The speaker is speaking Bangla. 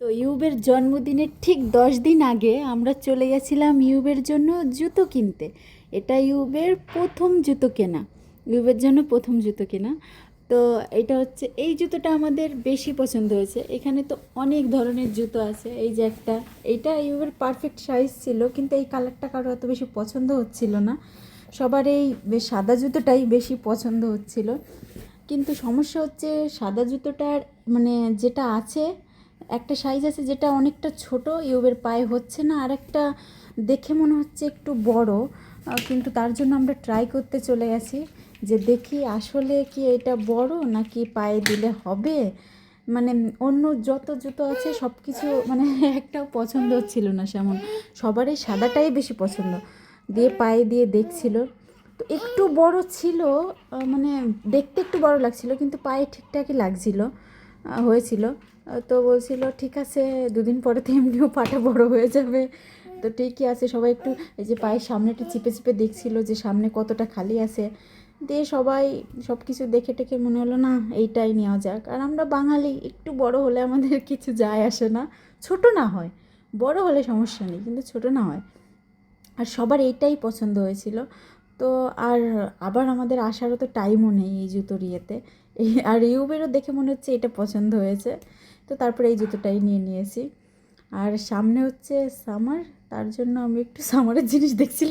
তো ইউবের জন্মদিনের ঠিক 10 দিন আগে আমরা চলে গেছিলাম ইউবের জন্য জুতো কিনতে। এটা ইউবের প্রথম জুতো কেনা, ইউবের জন্য প্রথম জুতো কেনা। তো এটা হচ্ছে, এই জুতোটা আমাদের বেশি পছন্দ হয়েছে। এখানে তো অনেক ধরনের জুতো আছে, এই যে একটা, এইটা ইউবের পারফেক্ট সাইজ ছিল, কিন্তু এই কালারটা কারো এত বেশি পছন্দ হচ্ছিল না। সবার এই সাদা জুতোটাই বেশি পছন্দ হচ্ছিল। কিন্তু সমস্যা হচ্ছে সাদা জুতোটার মানে যেটা আছে, একটা সাইজ আছে যেটা অনেকটা ছোট, ইউবের পায়ে হচ্ছে না, আর একটা দেখে মনে হচ্ছে একটু বড়। কিন্তু তার জন্য আমরা ট্রাই করতে চলে গেছি যে দেখি আসলে কি এটা বড় নাকি পায়ে দিলে হবে। মানে অন্য যত জুতো আছে সব কিছু মানে একটাও পছন্দ হচ্ছিল না সেমন। সবারই সাদাটাই বেশি পছন্দ, দিয়ে পায়ে দিয়ে দেখছিল। তো একটু বড় ছিল, মানে দেখতে একটু বড় লাগছিল, কিন্তু পায়ে ঠিকঠাকই লাগছিল, হয়েছিল। তো বলছিল ঠিক আছে, দুদিন পরে তো এমনিও পাটা বড় হয়ে যাবে, তো ঠিকই আছে। সবাই একটু এই যে পায়ের সামনেটা চিপে চিপে দেখছিল যে সামনে কতটা খালি আছে। দিয়ে সবাই সব কিছু দেখে টেকে মনে হলো না এইটাই নেওয়া যাক। আর আমরা বাঙালি, একটু বড় হলে আমাদের কিছু যায় আসে না, ছোট না হয়, বড় হলে সমস্যা নেই, কিন্তু ছোট না হয়। আর সবার এইটাই পছন্দ হয়েছিল। তো আর আবার আমাদের আসারও তো টাইমও নেই এই জুতোর ইয়েতে। আর ইউবেরও দেখে মনে হচ্ছে এটা পছন্দ হয়েছে, তো তারপরে এই জুতোটাই নিয়ে নিয়েছি। আর সামনে হচ্ছে সামার, তার জন্য আমি একটু সামারের জিনিস দেখছিলাম।